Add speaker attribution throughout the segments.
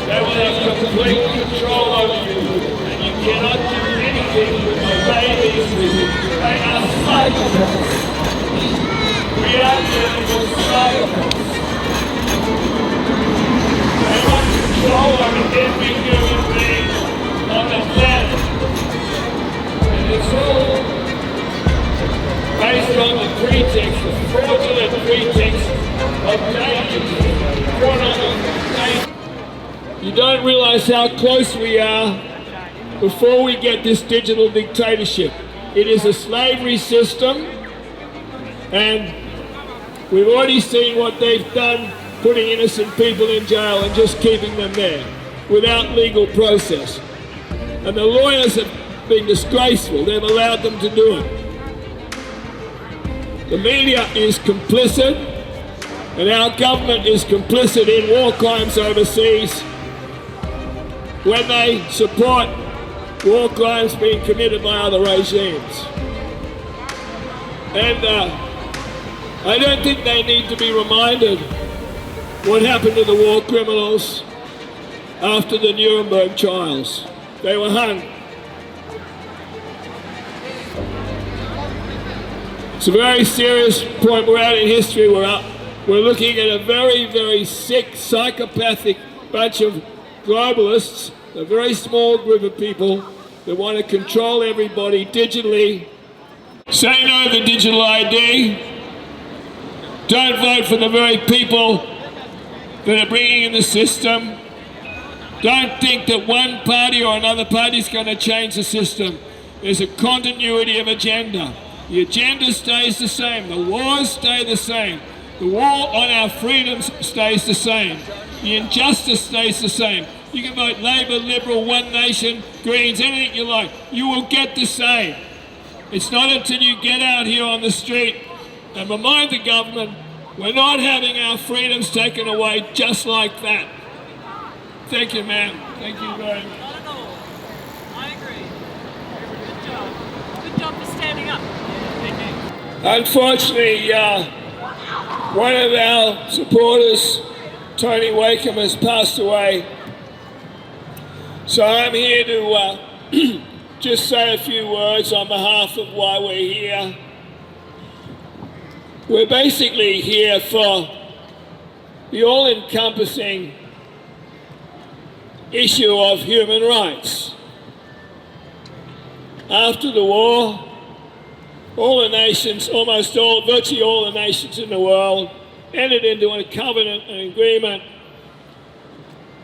Speaker 1: They will have complete control over you, and you cannot do anything but obey these people. They are psychopaths. We are dealing with psychopaths. They want control over every human being on the planet. And it's all based on the pretext, the fraudulent pretext of dating. You don't realise how close we are before we get this digital dictatorship. It is a slavery system, and we've already seen what they've done, putting innocent people in jail and just keeping them there without legal process. And the lawyers have been disgraceful. They've allowed them to do it. The media is complicit, and our government is complicit in war crimes overseas when they support war crimes being committed by other regimes. And I don't think they need to be reminded what happened to the war criminals after the Nuremberg trials. They were hung. It's a very serious point. We're out in history. We're looking at a very, very sick, psychopathic bunch of globalists, a very small group of people that want to control everybody digitally. Say no to digital ID. Don't vote for the very people that are bringing in the system. Don't think that one party or another party is going to change the system. There's a continuity of agenda. The agenda stays the same. The wars stay the same. The war on our freedoms stays the same. The injustice stays the same. You can vote Labour, Liberal, One Nation, Greens, anything you like. You will get the same. It's not until you get out here on the street and remind the government we're not having our freedoms taken away just like that. Thank you, ma'am. Thank you very much.
Speaker 2: Not at all. I agree. Good job. Good job for standing up.
Speaker 1: Unfortunately, one of our supporters, Tony Wakeham, has passed away. So I'm here to just say a few words on behalf of why we're here. We're basically here for the all-encompassing issue of human rights. After the war, all the nations, virtually all the nations in the world, entered into a covenant, an agreement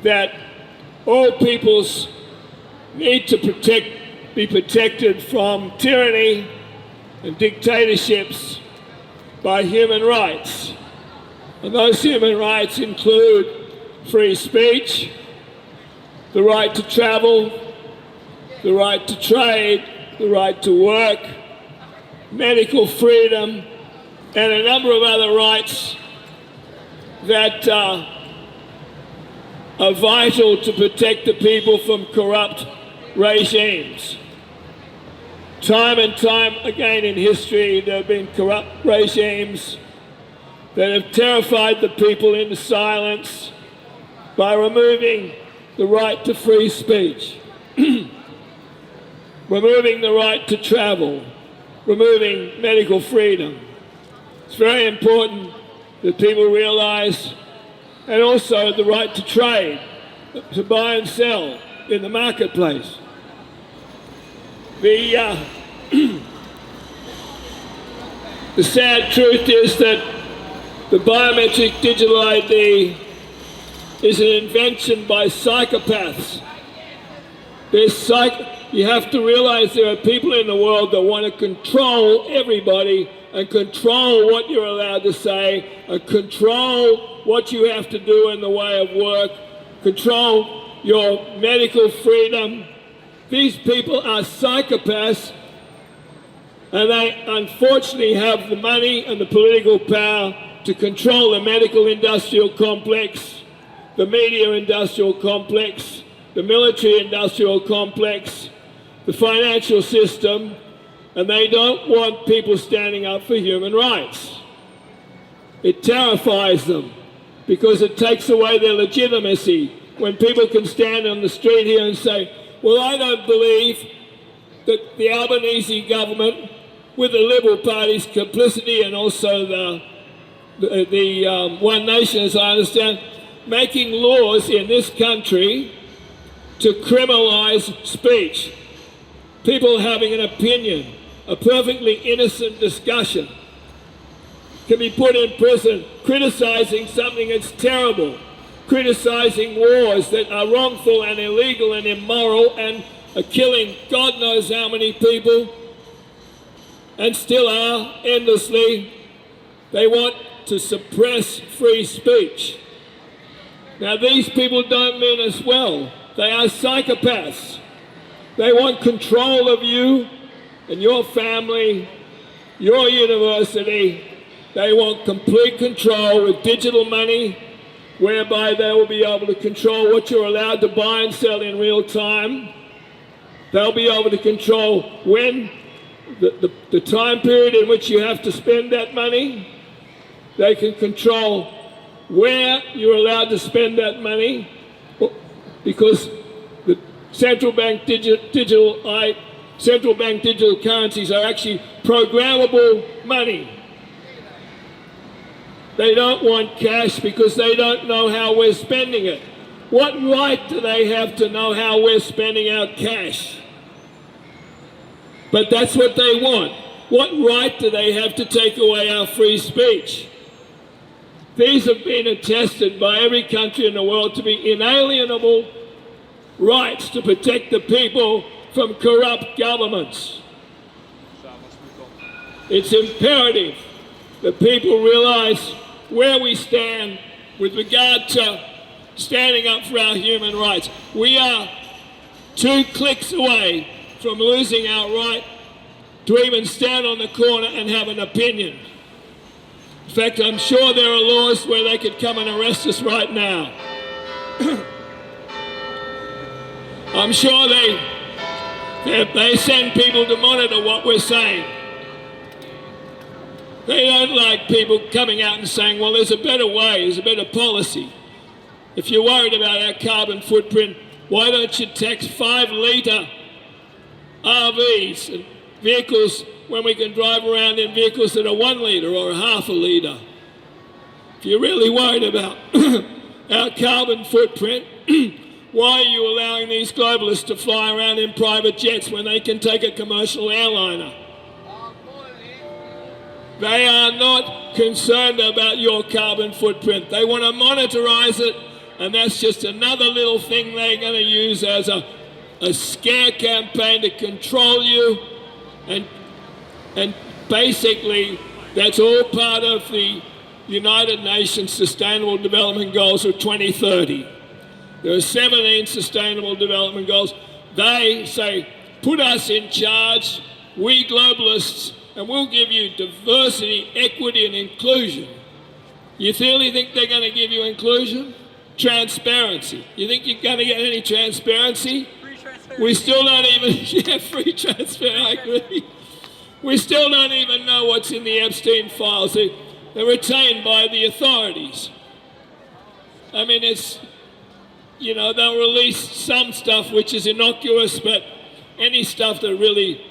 Speaker 1: that all peoples need to be protected from tyranny and dictatorships by human rights. And those human rights include free speech, the right to travel, the right to trade, the right to work, medical freedom, and a number of other rights that are vital to protect the people from corrupt regimes. Time and time again in history, there have been corrupt regimes that have terrified the people into silence by removing the right to free speech, removing the right to travel, removing medical freedom. It's very important that people realize, and also the right to trade, to buy and sell in the marketplace. The sad truth is that the biometric digital ID is an invention by psychopaths. You have to realize there are people in the world that want to control everybody and control what you're allowed to say and control what you have to do in the way of work, control your medical freedom. These people are psychopaths, and they unfortunately have the money and the political power to control the medical industrial complex, the media industrial complex, the military industrial complex, the financial system, and they don't want people standing up for human rights. It terrifies them because it takes away their legitimacy when people can stand on the street here and say, well, I don't believe that the Albanese government, with the Liberal Party's complicity and also the One Nation, as I understand, making laws in this country to criminalise speech. People having an opinion, a perfectly innocent discussion, can be put in prison criticising something that's terrible, criticising wars that are wrongful and illegal and immoral and are killing God knows how many people, and still are endlessly. They want to suppress free speech. Now these people don't mean us well. They are psychopaths. They want control of you and your family, your university. They want complete control with digital money, whereby they will be able to control what you're allowed to buy and sell in real time. They'll be able to control when, the time period in which you have to spend that money. They can control where you're allowed to spend that money, because the central bank digital currencies are actually programmable money. They don't want cash because they don't know how we're spending it. What right do they have to know how we're spending our cash? But that's what they want. What right do they have to take away our free speech? These have been attested by every country in the world to be inalienable rights to protect the people from corrupt governments. It's imperative that people realise where we stand with regard to standing up for our human rights. We are 2 clicks away from losing our right to even stand on the corner and have an opinion. In fact, I'm sure there are laws where they could come and arrest us right now. I'm sure they send people to monitor what we're saying. They don't like people coming out and saying, well, there's a better way, there's a better policy. If you're worried about our carbon footprint, why don't you tax 5-litre RVs and vehicles when we can drive around in vehicles that are 1 litre or half a litre? If you're really worried about our carbon footprint, why are you allowing these globalists to fly around in private jets when they can take a commercial airliner? They are not concerned about your carbon footprint. They want to monetize it, and that's just another little thing they're going to use as a scare campaign to control you. And basically, that's all part of the United Nations Sustainable Development Goals of 2030. There are 17 Sustainable Development Goals. They say, put us in charge, we globalists, and we'll give you diversity, equity, and inclusion. You really think they're going to give you inclusion? Transparency. You think you're going to get any transparency?
Speaker 2: Free transparency.
Speaker 1: We still don't even, free transparency, I agree. We still don't even know what's in the Epstein files. They're retained by the authorities. I mean, it's, they'll release some stuff which is innocuous, but any stuff that really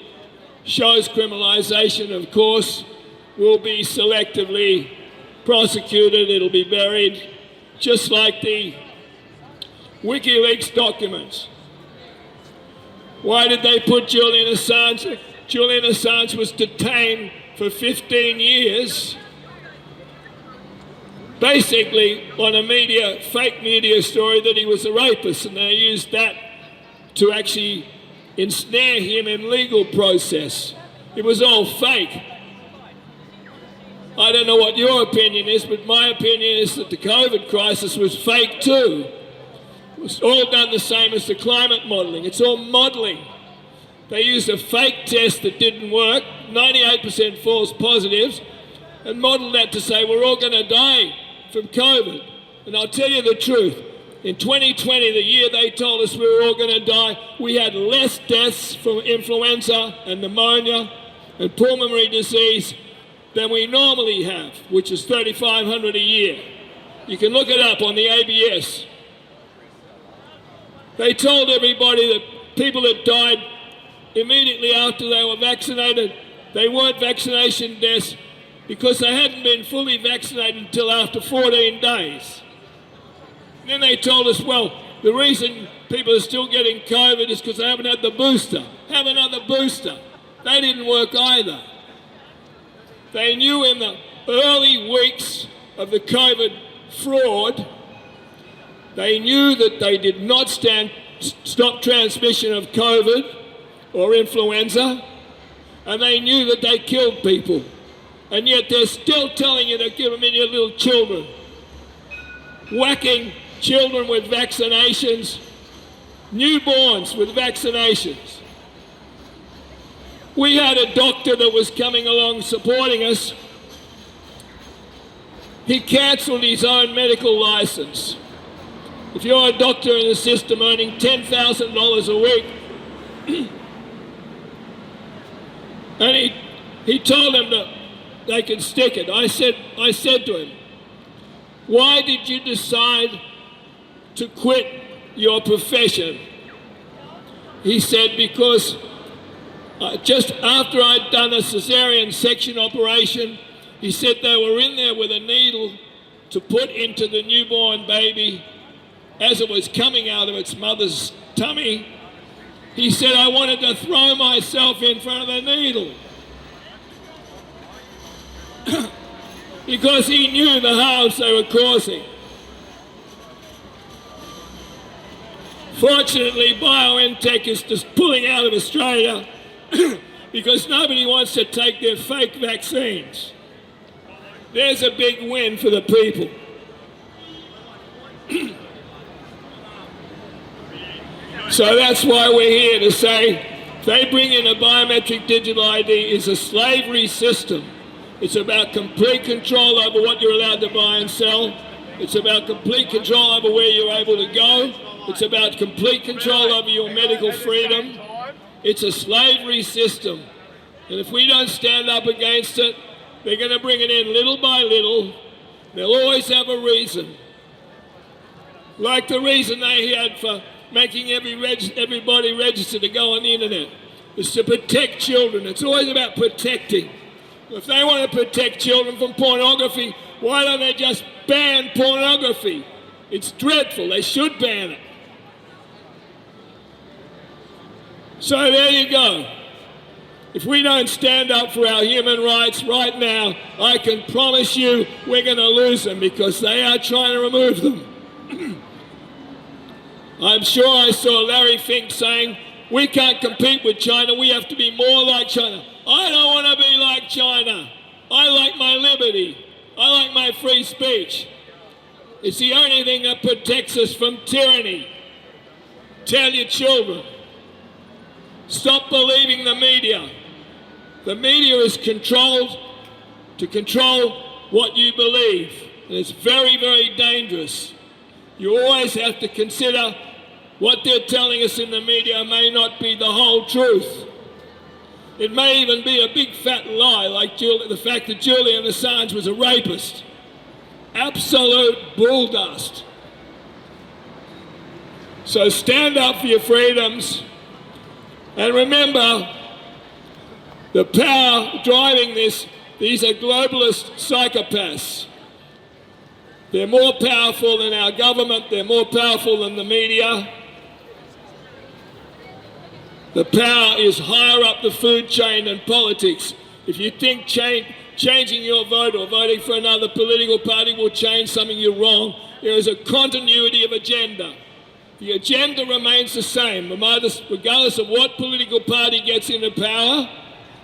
Speaker 1: shows criminalisation, of course, will be selectively prosecuted. It'll be buried, just like the WikiLeaks documents. Why did they put Julian Assange? Julian Assange was detained for 15 years, basically on a fake media story that he was a rapist, and they used that to actually ensnare him in legal process. It was all fake. I don't know what your opinion is, but my opinion is that the COVID crisis was fake too. It was all done the same as the climate modelling. It's all modelling. They used a fake test that didn't work, 98% false positives, and modelled that to say we're all going to die from COVID. And I'll tell you the truth. In 2020, the year they told us we were all going to die, we had less deaths from influenza and pneumonia and pulmonary disease than we normally have, which is 3,500 a year. You can look it up on the ABS. They told everybody that people that died immediately after they were vaccinated, they weren't vaccination deaths because they hadn't been fully vaccinated until after 14 days. And then they told us, well, the reason people are still getting COVID is because they haven't had the booster. Have another booster. They didn't work either. They knew in the early weeks of the COVID fraud, they knew that they did not stop transmission of COVID or influenza, and they knew that they killed people. And yet they're still telling you to give them in your little children. Whacking children with vaccinations, newborns with vaccinations. We had a doctor that was coming along supporting us. He cancelled his own medical license. If you're a doctor in the system earning $10,000 a week, and he told them that they could stick it. I said to him, why did you decide to quit your profession? He said, because just after I'd done a cesarean section operation, he said they were in there with a needle to put into the newborn baby as it was coming out of its mother's tummy. He said, I wanted to throw myself in front of the needle. Because he knew the harms they were causing. Fortunately, BioNTech is just pulling out of Australia because nobody wants to take their fake vaccines. There's a big win for the people. So that's why we're here to say, they bring in a biometric digital ID is a slavery system. It's about complete control over what you're allowed to buy and sell. It's about complete control over where you're able to go. It's about complete control over your medical freedom. It's a slavery system. And if we don't stand up against it, they're going to bring it in little by little. They'll always have a reason. Like the reason they had for making everybody register to go on the internet. It's to protect children. It's always about protecting. If they want to protect children from pornography, why don't they just ban pornography? It's dreadful. They should ban it. So there you go. If we don't stand up for our human rights right now, I can promise you we're going to lose them because they are trying to remove them. I'm sure I saw Larry Fink saying, we can't compete with China, we have to be more like China. I don't want to be like China. I like my liberty. I like my free speech. It's the only thing that protects us from tyranny. Tell your children. Stop believing the media. The media is controlled to control what you believe. And it's very, very dangerous. You always have to consider what they're telling us in the media may not be the whole truth. It may even be a big fat lie, like the fact that Julian Assange was a rapist. Absolute bull dust. So stand up for your freedoms. And remember, the power driving this, these are globalist psychopaths. They're more powerful than our government, they're more powerful than the media. The power is higher up the food chain than politics. If you think changing your vote or voting for another political party will change something, you're wrong. There is a continuity of agenda. The agenda remains the same, regardless of what political party gets into power,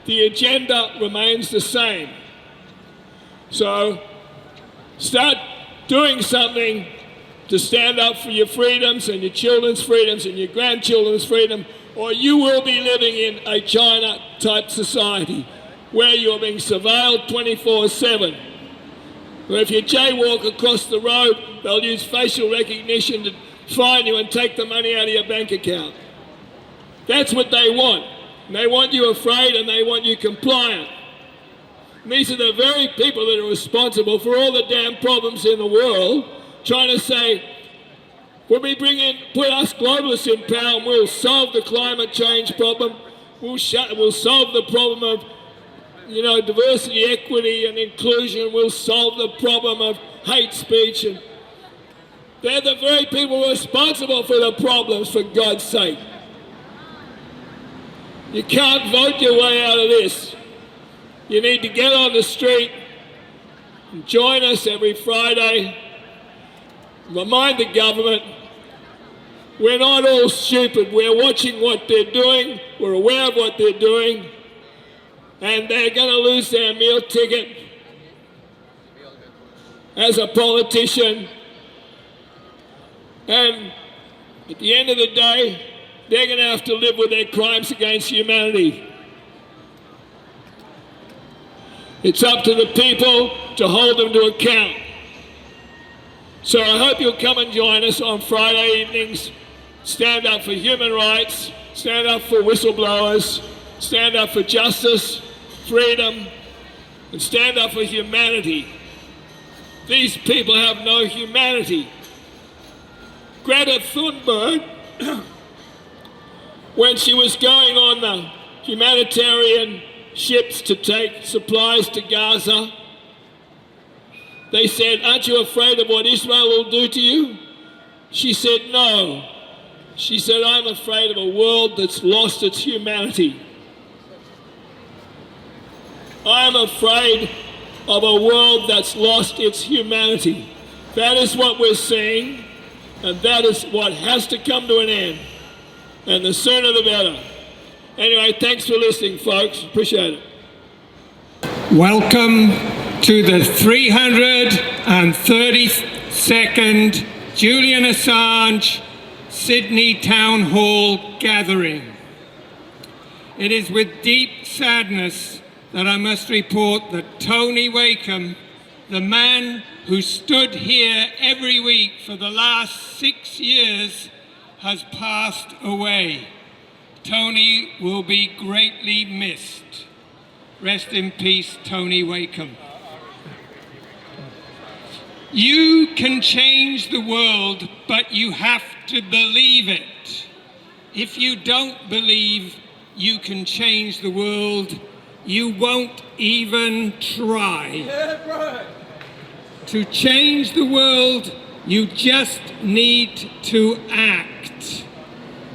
Speaker 1: the agenda remains the same. So start doing something to stand up for your freedoms and your children's freedoms and your grandchildren's freedom, or you will be living in a China-type society where you're being surveilled 24/7. Where if you jaywalk across the road, they'll use facial recognition to fine you and take the money out of your bank account. That's what they want. And they want you afraid and they want you compliant. And these are the very people that are responsible for all the damn problems in the world, trying to say When we put us globalists in power, and we'll solve the climate change problem. We'll solve the problem of, diversity, equity, and inclusion. We'll solve the problem of hate speech. And they're the very people responsible for the problems, for God's sake. You can't vote your way out of this. You need to get on the street and join us every Friday. Remind the government we're not all stupid. We're watching what they're doing. We're aware of what they're doing. And they're going to lose their meal ticket as a politician. And at the end of the day, they're going to have to live with their crimes against humanity. It's up to the people to hold them to account. So I hope you'll come and join us on Friday evenings. Stand up for human rights, stand up for whistleblowers, stand up for justice, freedom, and stand up for humanity. These people have no humanity. Greta Thunberg, when she was going on the humanitarian ships to take supplies to Gaza, they said, "Aren't you afraid of what Israel will do to you?" She said, "No." She said, "I'm afraid of a world that's lost its humanity. I'm afraid of a world that's lost its humanity." That is what we're seeing, and that is what has to come to an end. And the sooner the better. Anyway, thanks for listening, folks. Appreciate it.
Speaker 3: Welcome to the 332nd Julian Assange Sydney Town Hall gathering. It is with deep sadness that I must report that Tony Wakeham, the man who stood here every week for the last 6 years, has passed away. Tony will be greatly missed. Rest in peace, Tony Wakeham. You can change the world, but you have to believe it. If you don't believe you can change the world, you won't even try. To change the world, you just need to act.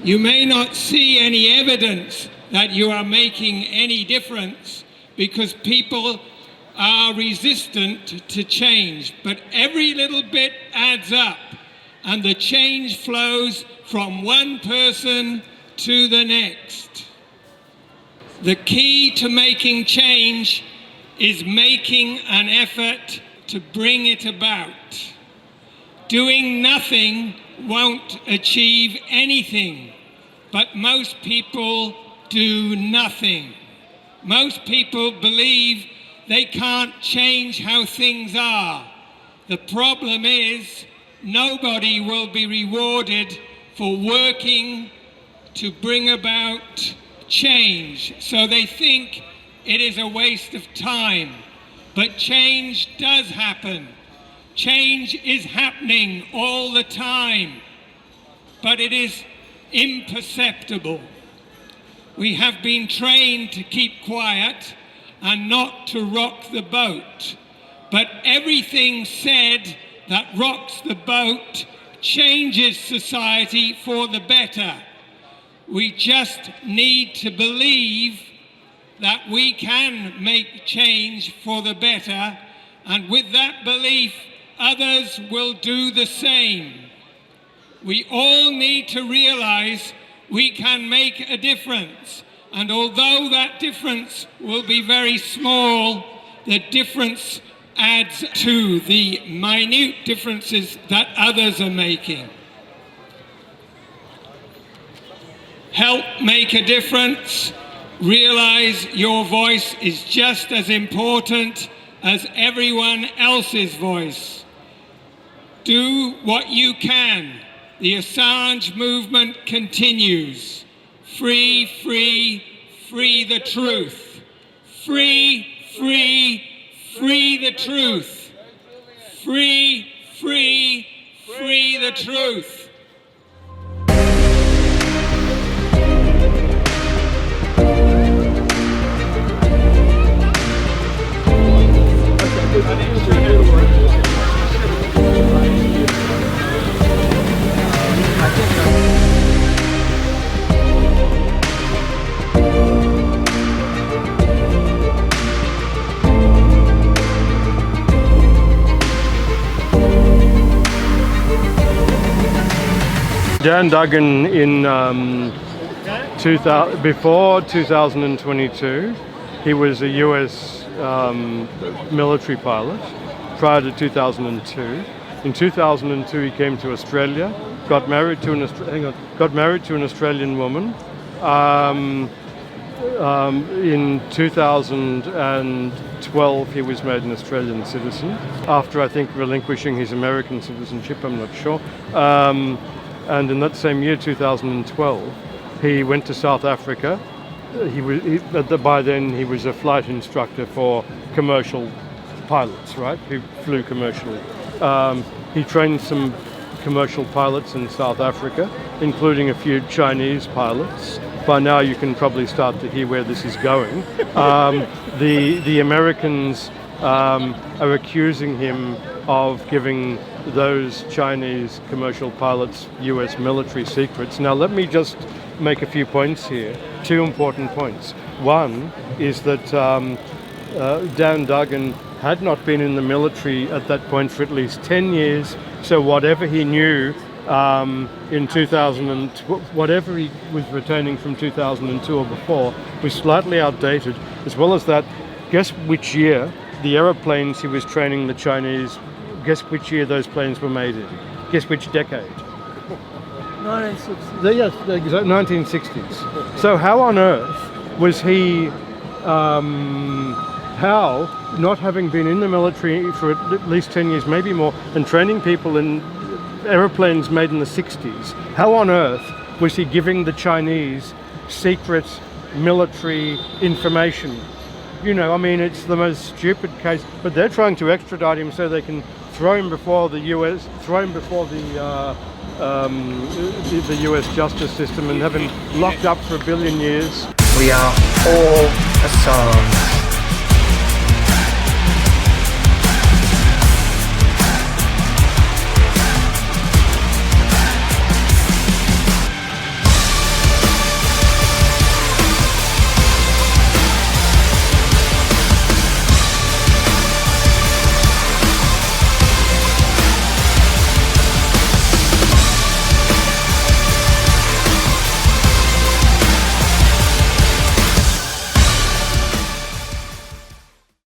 Speaker 3: You may not see any evidence that you are making any difference because people are resistant to change, but every little bit adds up and the change flows from one person to the next. The key to making change is making an effort to bring it about. Doing nothing won't achieve anything, but most people do nothing. Most people believe they can't change how things are. The problem is nobody will be rewarded for working to bring about change. So they think it is a waste of time. But change does happen. Change is happening all the time. But it is imperceptible. We have been trained to keep quiet and not to rock the boat. But everything said that rocks the boat changes society for the better. We just need to believe that we can make change for the better, and with that belief, others will do the same. We all need to realize we can make a difference. And although that difference will be very small, the difference adds to the minute differences that others are making. Help make a difference. Realize your voice is just as important as everyone else's voice. Do what you can. The Assange movement continues. Free, free, free the truth. Free, free, free the truth. Free, free, free the truth.
Speaker 4: Dan Duggan in before 2022, he was a US military pilot. Prior to 2002, in 2002 he came to Australia, got married to an Australian woman. In 2012 he was made an Australian citizen, after I think relinquishing his American citizenship, I'm not sure. And in that same year, 2012, he went to South Africa. By then he was a flight instructor for commercial pilots, right, who flew commercially. He trained some commercial pilots in South Africa, including a few Chinese pilots. By now you can probably start to hear where this is going. The Americans are accusing him of giving those Chinese commercial pilots US military secrets. Now let me just make a few points here, two important points. One is that Dan Duggan had not been in the military at that point for at least 10 years, so whatever he knew in 2000, whatever he was retaining from 2002 or before was slightly outdated. As well as that, guess which year the aeroplanes he was training the Chinese, guess which year those planes were made in? Guess which decade?
Speaker 5: 1960s.
Speaker 4: Yes, exactly, 1960s. So how on earth was he, how, not having been in the military for at least 10 years, maybe more, and training people in aeroplanes made in the 60s, how on earth was he giving the Chinese secret military information? You know, I mean, it's the most stupid case, but they're trying to extradite him so they can throw him before the US, throw him before the US justice system and have him locked up for 1 billion years.
Speaker 6: We are all Assange.